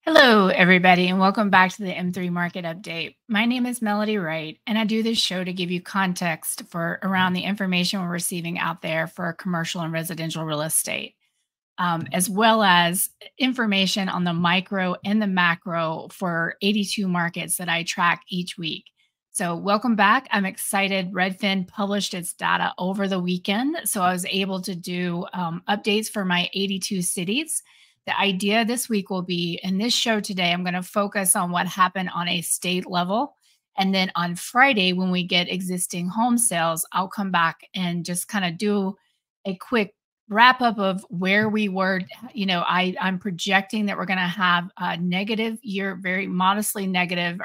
Hello, everybody, and welcome back to the M3 Market Update. My name is Melody Wright, and I do this show to give you context for around the information we're receiving out there for commercial and residential real estate, as well as information on the micro and the macro for 82 markets that I track each week. So, welcome back. I'm excited. Redfin published its data over the weekend, so I was able to do updates for my 82 cities. The idea this week will be in this show today, I'm going to focus on what happened on a state level. And then on Friday, when we get existing home sales, I'll come back and just kind of do a quick wrap up of where we were. I'm projecting that we're going to have a negative year, very modestly negative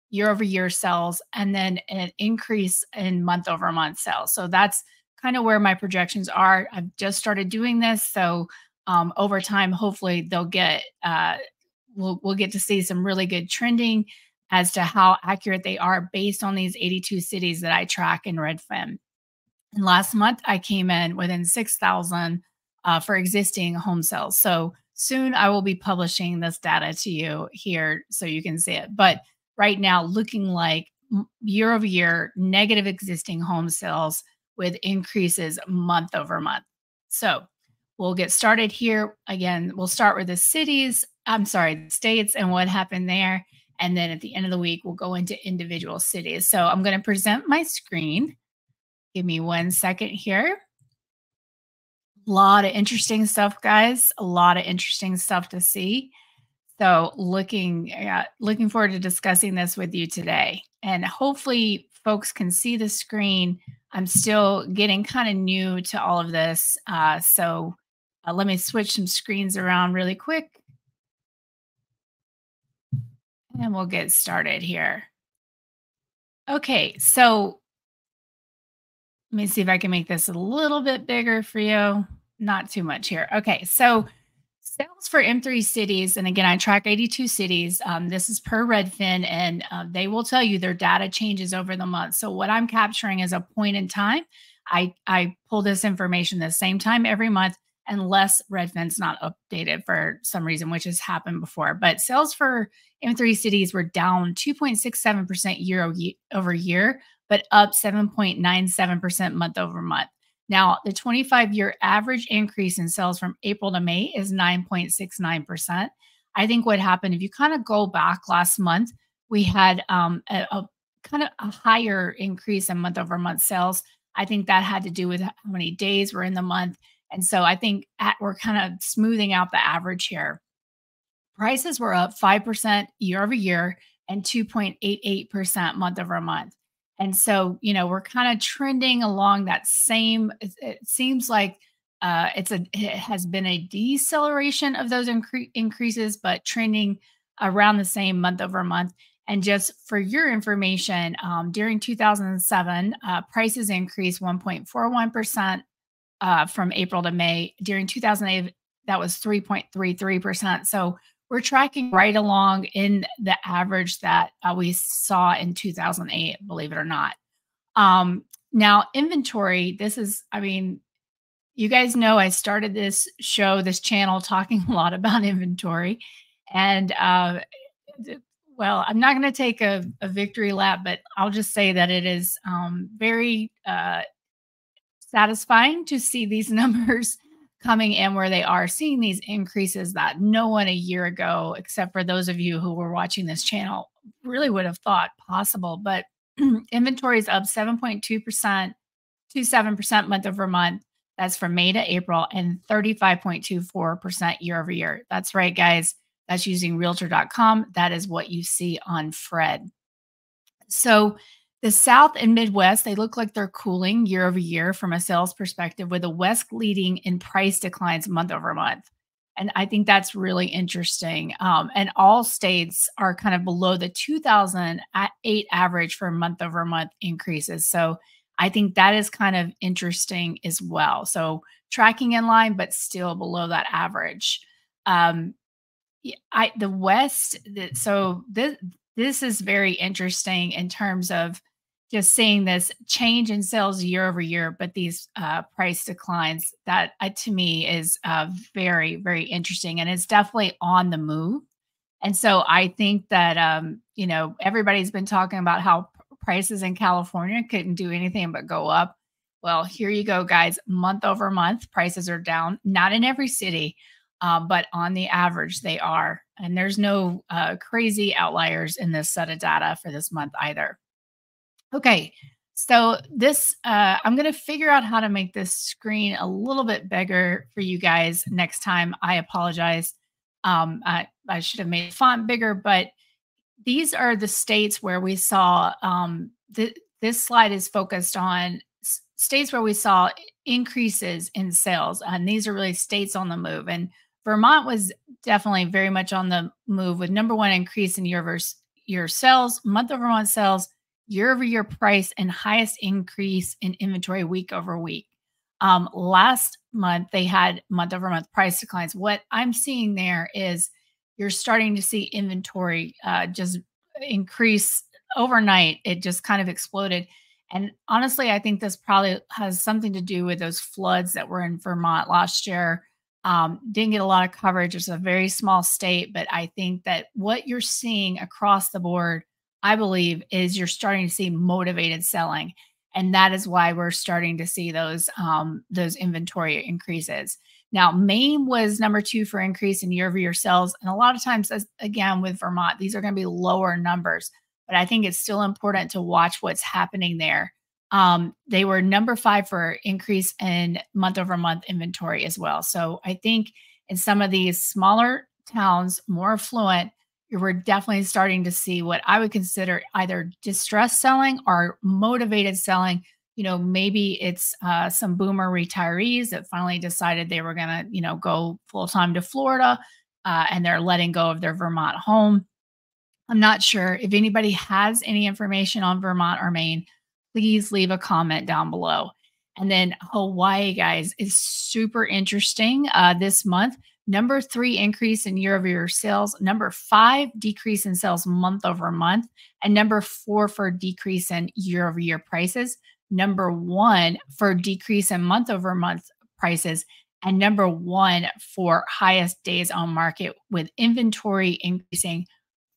year over year sales, and then an increase in month over month sales. So that's kind of where my projections are. I've just started doing this. So over time, hopefully they'll get we'll get to see some really good trending as to how accurate they are based on these 82 cities that I track in Redfin. And last month, I came in within 6,000 for existing home sales. So soon I will be publishing this data to you here so you can see it. But right now, looking like year over year, negative existing home sales with increases month over month. So we'll get started here. Again, we'll start with the states and what happened there. And then at the end of the week, we'll go into individual cities. So I'm going to present my screen. Give me 1 second here. A lot of interesting stuff, guys. A lot of interesting stuff to see. So looking forward to discussing this with you today. And hopefully folks can see the screen. I'm still getting kind of new to all of this. So let me switch some screens around really quick. And we'll get started here. Okay, so let me see if I can make this a little bit bigger for you. Not too much here. Okay, so sales for M3 cities, and again, I track 82 cities. This is per Redfin, and they will tell you their data changes over the month. So what I'm capturing is a point in time. I pull this information the same time every month, unless Redfin's not updated for some reason, which has happened before. But sales for M3 cities were down 2.67% year over year, but up 7.97% month over month. Now, the 25-year average increase in sales from April to May is 9.69%. I think what happened, if you kind of go back last month, we had a kind of a higher increase in month over month sales. I think that had to do with how many days were in the month. And so I think we're kind of smoothing out the average here. Prices were up 5% year over year and 2.88% month over month. And so, we're kind of trending along that same, it seems like it has been a deceleration of those increases, but trending around the same month over month. And just for your information, during 2007, prices increased 1.41%. From April to May. During 2008, that was 3.33%. So we're tracking right along in the average that we saw in 2008, believe it or not. Now, inventory, you guys know I started this channel talking a lot about inventory. And well, I'm not going to take a victory lap, but I'll just say that it is very satisfying to see these numbers coming in where they are, seeing these increases that no one a year ago, except for those of you who were watching this channel, really would have thought possible. But inventory is up 7.2% to 7% month over month. That's from May to April, and 35.24% year over year. That's right, guys. That's using realtor.com. That is what you see on Fred. So the South and Midwest, they look like they're cooling year over year from a sales perspective, with the West leading in price declines month over month. And I think that's really interesting. And all states are kind of below the 2008 average for month over month increases. So I think that is kind of interesting as well. So tracking in line, but still below that average. The West, so this is very interesting in terms of just seeing this change in sales year over year, but these price declines, that to me is very, very interesting. And it's definitely on the move. And so I think that, everybody's been talking about how prices in California couldn't do anything but go up. Well, here you go, guys. Month over month, prices are down. Not in every city, but on the average, they are. And there's no crazy outliers in this set of data for this month either. Okay, so I'm going to figure out how to make this screen a little bit bigger for you guys next time. I apologize. I should have made the font bigger, but these are the states where we saw this slide is focused on states where we saw increases in sales. And these are really states on the move. And Vermont was definitely very much on the move with number one increase in year sales, month over month sales, year over year price, and highest increase in inventory week over week. Last month, they had month over month price declines. What I'm seeing there is you're starting to see inventory just increase overnight. It just kind of exploded. And honestly, I think this probably has something to do with those floods that were in Vermont last year. Didn't get a lot of coverage. It's a very small state, but I think that what you're seeing across the board, I believe, is you're starting to see motivated selling. And that is why we're starting to see those inventory increases. Now, Maine was number two for increase in year-over-year sales. And a lot of times, again, with Vermont, these are going to be lower numbers. But I think it's still important to watch what's happening there. They were number five for increase in month-over-month inventory as well. So I think in some of these smaller towns, more affluent, we're definitely starting to see what I would consider either distressed selling or motivated selling. Maybe it's some boomer retirees that finally decided they were going to, go full time to Florida, and they're letting go of their Vermont home. I'm not sure if anybody has any information on Vermont or Maine. Please leave a comment down below. And then Hawaii, guys, is super interesting this month. Number three increase in year-over-year sales. Number five decrease in sales month over month. And number four for decrease in year-over-year prices. Number one for decrease in month over month prices. And number one for highest days on market, with inventory increasing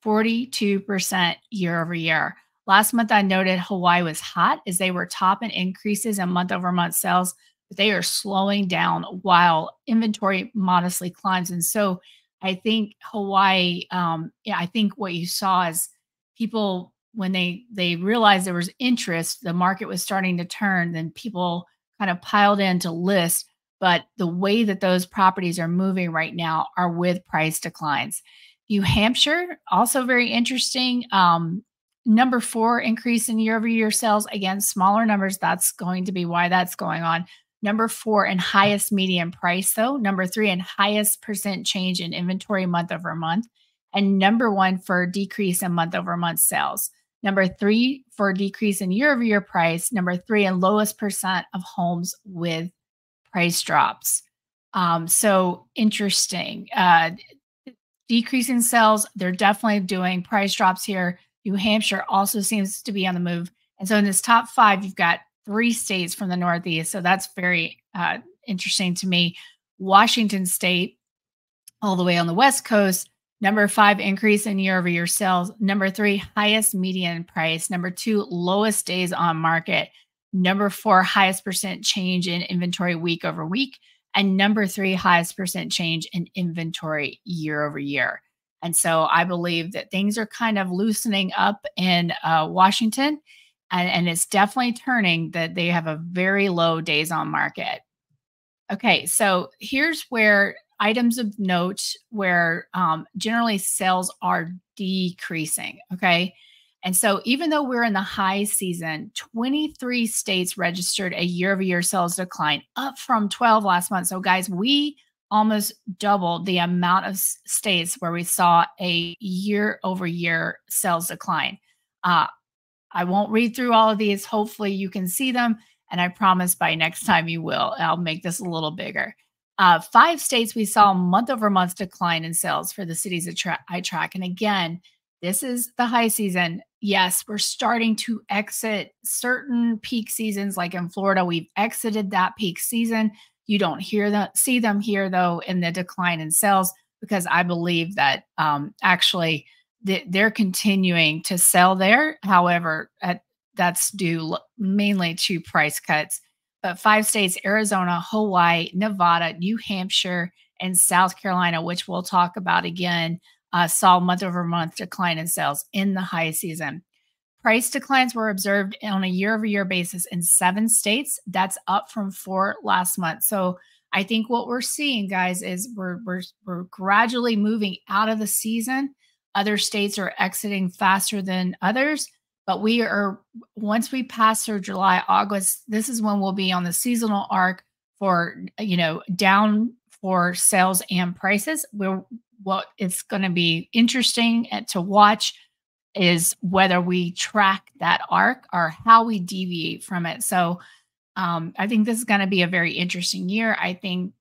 42% year over year. Last month, I noted Hawaii was hot as they were top in increases in month over month sales, but they are slowing down while inventory modestly climbs. And so I think Hawaii, I think what you saw is people, when they realized there was interest, the market was starting to turn, then people kind of piled in to list. But the way that those properties are moving right now are with price declines. New Hampshire, also very interesting. Number four increase in year-over-year sales. Again, smaller numbers. That's going to be why that's going on. Number four in highest median price, though. Number three in highest percent change in inventory month over month. And number one for decrease in month over month sales. Number three for decrease in year-over-year price. Number three in lowest percent of homes with price drops. So interesting. Decrease in sales. They're definitely doing price drops here. New Hampshire also seems to be on the move. And so in this top five, you've got three states from the Northeast. So that's very interesting to me. Washington State, all the way on the West Coast, number five increase in year-over-year sales. Number three, highest median price. Number two, lowest days on market. Number four, highest percent change in inventory week over week. And number three, highest percent change in inventory year over year. And so I believe that things are kind of loosening up in Washington, and it's definitely turning that they have a very low days on market. Okay, so here's where items of note where generally sales are decreasing. Okay. And so even though we're in the high season, 23 states registered a year-over-year sales decline, up from 12 last month. So guys, we almost doubled the amount of states where we saw a year-over-year sales decline. I won't read through all of these. Hopefully you can see them. And I promise by next time you will. I'll make this a little bigger. 5 states we saw month-over-month decline in sales for the cities that I track. And again, this is the high season. Yes, we're starting to exit certain peak seasons, like in Florida. We've exited that peak season. You don't see them here, though, in the decline in sales. because I believe that actually they're continuing to sell there. However, that's due mainly to price cuts. But 5 states, Arizona, Hawaii, Nevada, New Hampshire, and South Carolina, which we'll talk about again, saw month over month decline in sales in the high season. Price declines were observed on a year-over-year basis in 7 states. That's up from 4 last month. So I think what we're seeing, guys, is we're gradually moving out of the season. Other states are exiting faster than others, but we are once we pass through July, August, this is when we'll be on the seasonal arc for down for sales and prices. What it's going to be interesting to watch is whether we track that arc or how we deviate from it. So I think this is going to be a very interesting year. I think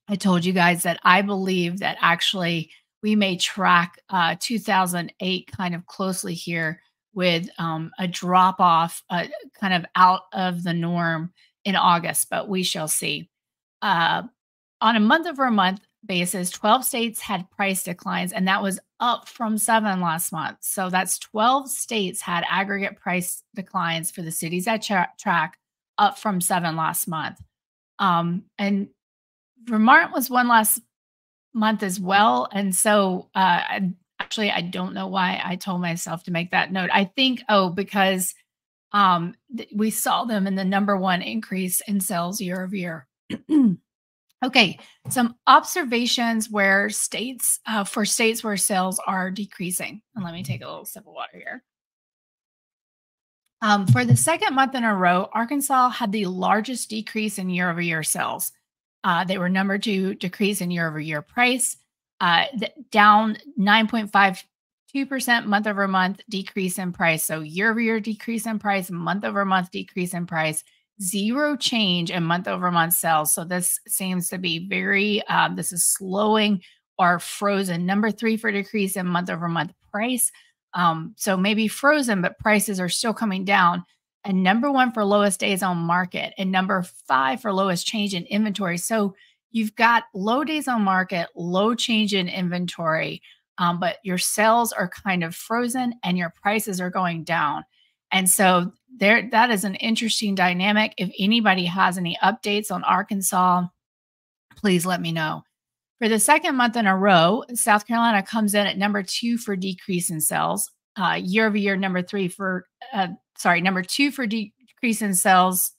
I told you guys that I believe that actually we may track 2008 kind of closely here with a drop off kind of out of the norm in August, but we shall see. Uh, on a month over month basis, 12 states had price declines, and that was up from 7 last month. So that's 12 states had aggregate price declines for the cities that track, up from 7 last month. And Vermont was one last month as well. And so actually, I don't know why I told myself to make that note. I think, because we saw them in the #1 increase in sales year over year. Okay, some observations where states for states where sales are decreasing. And let me take a little sip of water here. For the second month in a row, Arkansas had the largest decrease in year over year sales. They were #2 decrease in year over year price, down 9.52% month over month decrease in price. So year over year decrease in price, month over month decrease in price. Zero change in month over month sales. So this seems to be this is slowing or frozen. #3 for decrease in month over month price. So maybe frozen, but prices are still coming down. And #1 for lowest days on market, and #5 for lowest change in inventory. So you've got low days on market, low change in inventory, but your sales are kind of frozen and your prices are going down. And so that is an interesting dynamic. If anybody has any updates on Arkansas, please let me know. For the second month in a row, South Carolina comes in at #2 for decrease in sales. Year over year, #2 for decrease in sales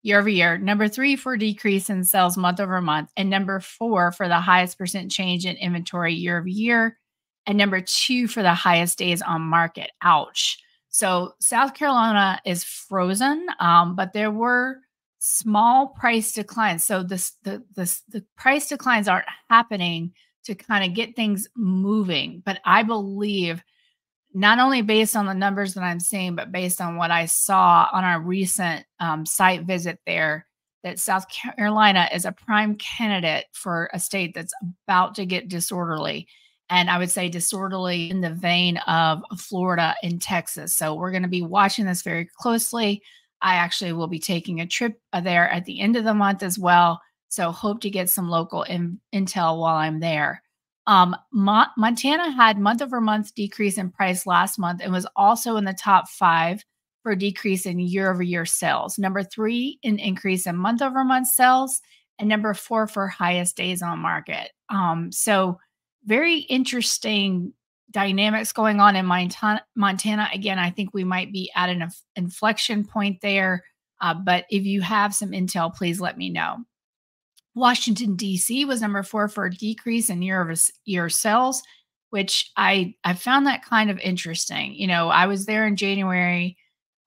year over year, #3 for decrease in sales month over month, and #4 for the highest percent change in inventory year over year, and #2 for the highest days on market. Ouch. So South Carolina is frozen, but there were small price declines. So the price declines aren't happening to kind of get things moving. But I believe not only based on the numbers that I'm seeing, but based on what I saw on our recent site visit there, that South Carolina is a prime candidate for a state that's about to get disorderly. And I would say disorderly in the vein of Florida and Texas. So we're going to be watching this very closely. I actually will be taking a trip there at the end of the month as well. So hope to get some local intel while I'm there. Montana had month over month decrease in price last month and was also in the top 5 for decrease in year over year sales. #3 in increase in month over month sales, and #4 for highest days on market. So very interesting dynamics going on in Montana. Again, I think we might be at an inflection point there. But if you have some intel, please let me know. Washington, D.C. was #4 for a decrease in year over year sales, which I found that kind of interesting. I was there in January.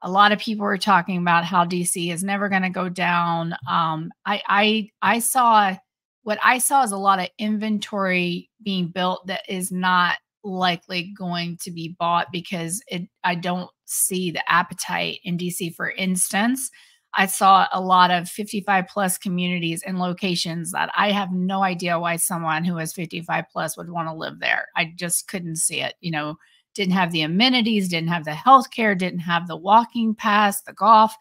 A lot of people were talking about how DC is never going to go down. I saw what I saw is a lot of inventory being built that is not likely going to be bought because I don't see the appetite in DC. For instance, I saw a lot of 55 plus communities and locations that I have no idea why someone who is 55 plus would want to live there. I just couldn't see it. Didn't have the amenities, didn't have the healthcare, didn't have the walking paths, the golf.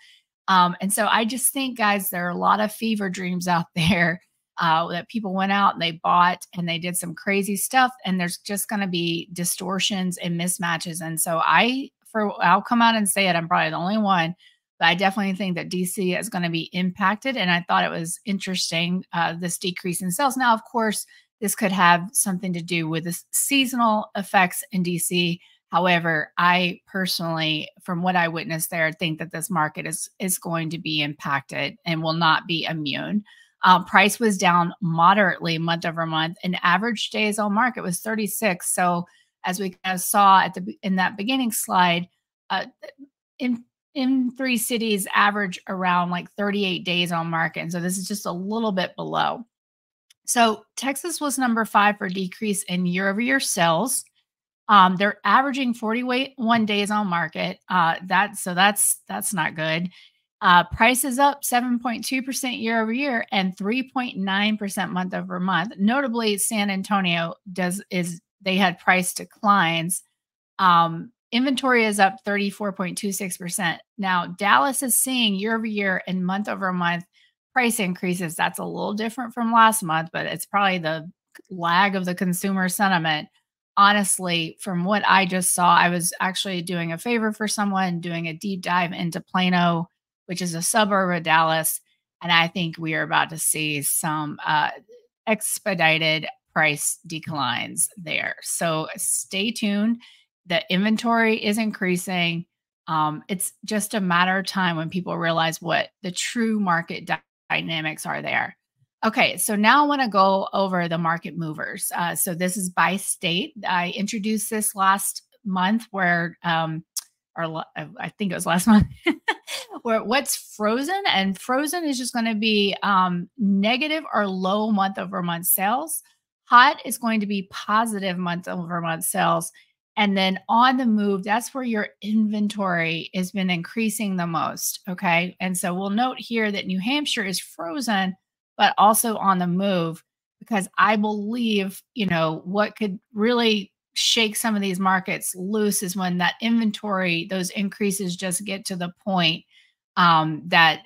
And so I just think, guys, there are a lot of fever dreams out there. that people went out and they bought and they did some crazy stuff. And there's just going to be distortions and mismatches. And so I'll come out and say it. I'm probably the only one, but I definitely think that DC is going to be impacted. And I thought it was interesting, this decrease in sales. Now, of course, this could have something to do with the seasonal effects in DC. However, I personally, from what I witnessed there, think that this market is going to be impacted and will not be immune. Price was down moderately month over month, and average days on market was 36. So, as we kind of saw in that beginning slide, uh, in three cities average around like 38 days on market. And so this is just a little bit below. So Texas was number 5 for decrease in year-over-year sales. They're averaging 41 days on market. That's not good. Price is up 7.2% year over year and 3.9% month over month. Notably, San Antonio they had price declines. Inventory is up 34.26%. Now, Dallas is seeing year over year and month over month price increases. That's a little different from last month, but it's probably the lag of the consumer sentiment. Honestly, from what I just saw, I was actually doing a favor for someone, doing a deep dive into Plano, which is a suburb of Dallas. And I think we are about to see some expedited price declines there. So stay tuned. The inventory is increasing. It's just a matter of time when people realize what the true market dynamics are there. Okay, so now I want to go over the market movers. So this is by state. I introduced this last month I think it was last month, where what's frozen, and frozen is just going to be negative or low month over month sales. Hot is going to be positive month over month sales. And then on the move, that's where your inventory has been increasing the most. Okay. And so we'll note here that New Hampshire is frozen, but also on the move, because I believe, what could really shake some of these markets loose is when that inventory, those increases just get to the point that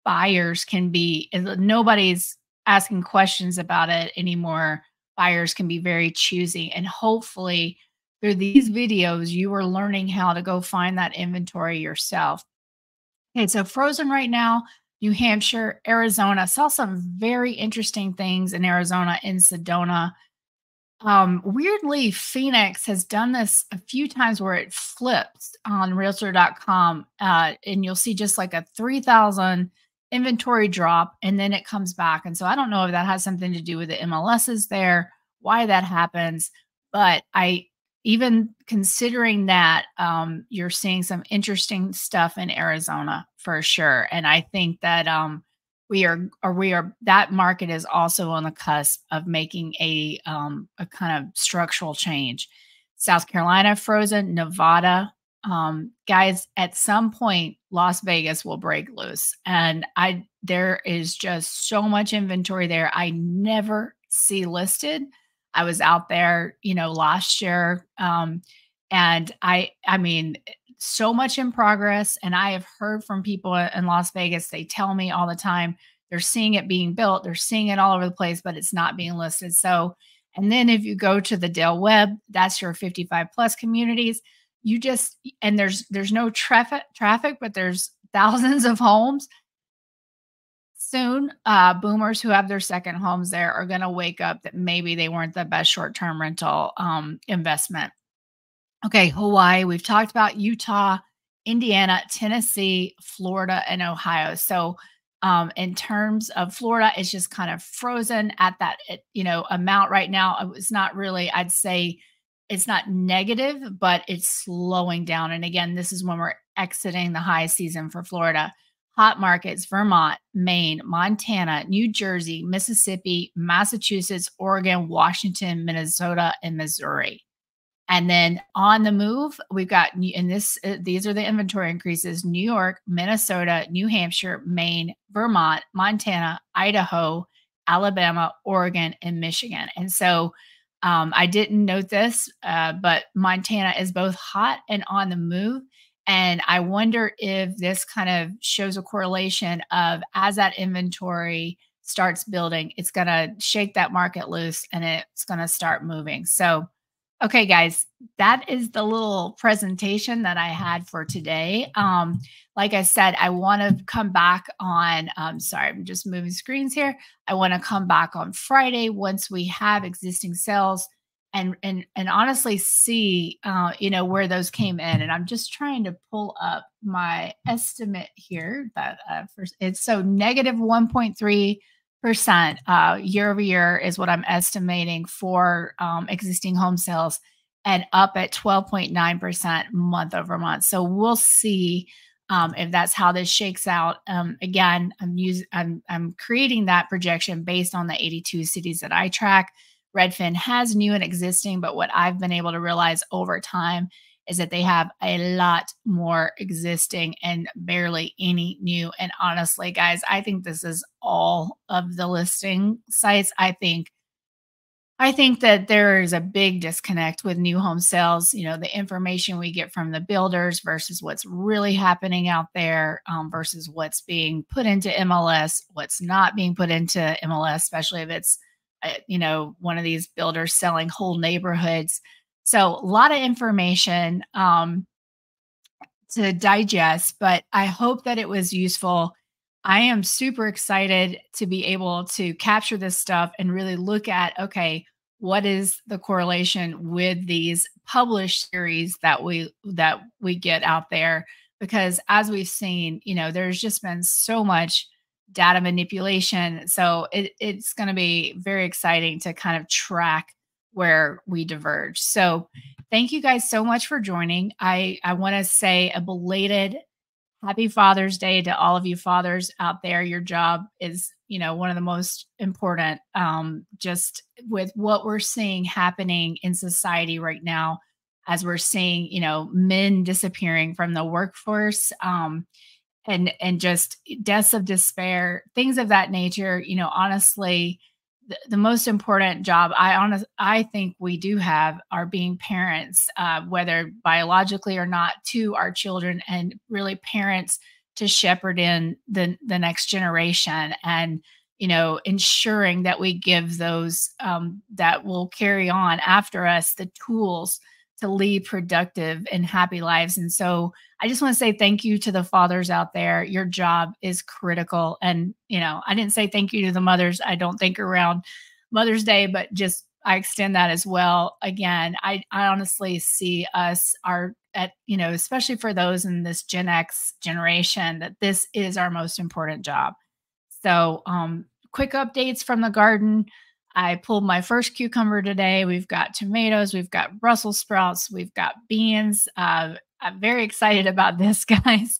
buyers can be, nobody's asking questions about it anymore. Buyers can be very choosy, and hopefully through these videos, you are learning how to go find that inventory yourself. Okay, so frozen right now, New Hampshire, Arizona. Saw some very interesting things in Arizona, in Sedona. Weirdly, Phoenix has done this a few times where it flips on realtor.com, and you'll see just like a 3,000 inventory drop, and then it comes back. And so I don't know if that has something to do with the MLSs there, why that happens, but even considering that, you're seeing some interesting stuff in Arizona for sure. And I think that that market is also on the cusp of making a kind of structural change. South Carolina frozen, Nevada, guys, at some point Las Vegas will break loose, and there is just so much inventory there I never see listed. I was out there, last year, and I mean, so much in progress. And I have heard from people in Las Vegas. They tell me all the time they're seeing it being built, they're seeing it all over the place, but it's not being listed. So, and then if you go to the Dale Webb, that's your 55 plus communities. And there's no traffic, but there's thousands of homes. Soon, boomers who have their second homes there are going to wake up that maybe they weren't the best short-term rental investment. Okay, Hawaii, we've talked about Utah, Indiana, Tennessee, Florida, and Ohio. So in terms of Florida, it's just kind of frozen at that amount right now. It's not really, I'd say it's not negative, but it's slowing down. And again, this is when we're exiting the high season for Florida. Hot markets, Vermont, Maine, Montana, New Jersey, Mississippi, Massachusetts, Oregon, Washington, Minnesota, and Missouri. And then on the move, we've got, these are the inventory increases: New York, Minnesota, New Hampshire, Maine, Vermont, Montana, Idaho, Alabama, Oregon, and Michigan. And so I didn't note this, but Montana is both hot and on the move. And I wonder if this kind of shows a correlation of, as that inventory starts building, it's going to shake that market loose and it's going to start moving. So, okay, guys, that is the little presentation that I had for today. Like I said, I want to come back on, sorry, I'm just moving screens here. I want to come back on Friday once we have existing sales and honestly see, where those came in. And I'm just trying to pull up my estimate here that first it's so negative 1.3% year over year is what I'm estimating for existing home sales, and up at 12.9% month over month. So we'll see if that's how this shakes out. Again, I'm creating that projection based on the 82 cities that I track. Redfin has new and existing, but what I've been able to realize over time is that they have a lot more existing and barely any new. And honestly, guys, I think this is all of the listing sites. I think that there is a big disconnect with new home sales, the information we get from the builders versus what's really happening out there, versus what's being put into MLS, what's not being put into MLS, especially if it's, one of these builders selling whole neighborhoods. So a lot of information to digest, but I hope that it was useful. I am super excited to be able to capture this stuff and really look at, okay, what is the correlation with these published series that we get out there? Because as we've seen, there's just been so much data manipulation. So it's going to be very exciting to kind of track where we diverge. So thank you guys so much for joining. I want to say a belated Happy Father's Day to all of you fathers out there. Your job is, one of the most important, just with what we're seeing happening in society right now, as we're seeing, men disappearing from the workforce, and just deaths of despair, things of that nature. Honestly, the most important job I think we do have are being parents, whether biologically or not, to our children, and really parents to shepherd in the next generation, and ensuring that we give those that will carry on after us the tools to lead productive and happy lives. And so I just want to say thank you to the fathers out there. Your job is critical. And, I didn't say thank you to the mothers, I don't think, around Mother's Day, but just I extend that as well. Again, I honestly see us especially for those in this Gen X generation, that this is our most important job. So, quick updates from the garden. I pulled my first cucumber today. We've got tomatoes, we've got Brussels sprouts, we've got beans. I'm very excited about this, guys.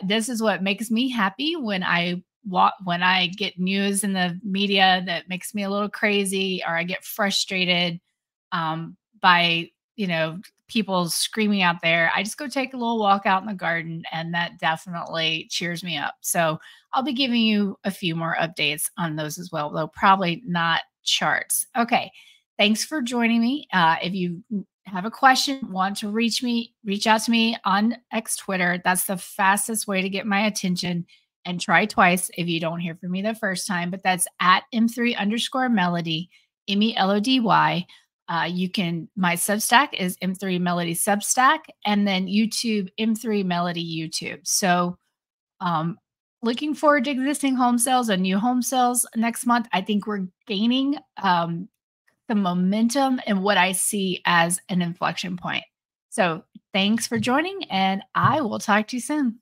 This is what makes me happy when I get news in the media that makes me a little crazy, or I get frustrated by people screaming out there. I just go take a little walk out in the garden, and that definitely cheers me up. So I'll be giving you a few more updates on those as well, though probably not charts. Okay. Thanks for joining me. If you have a question, want to reach out to me on X Twitter. That's the fastest way to get my attention. And try twice if you don't hear from me the first time, but that's at M3_Melody, Melody. My Substack is M3 Melody Substack, and then YouTube, M3 Melody YouTube. So, looking forward to existing home sales and new home sales next month. I think we're gaining the momentum and what I see as an inflection point. So thanks for joining, and I will talk to you soon.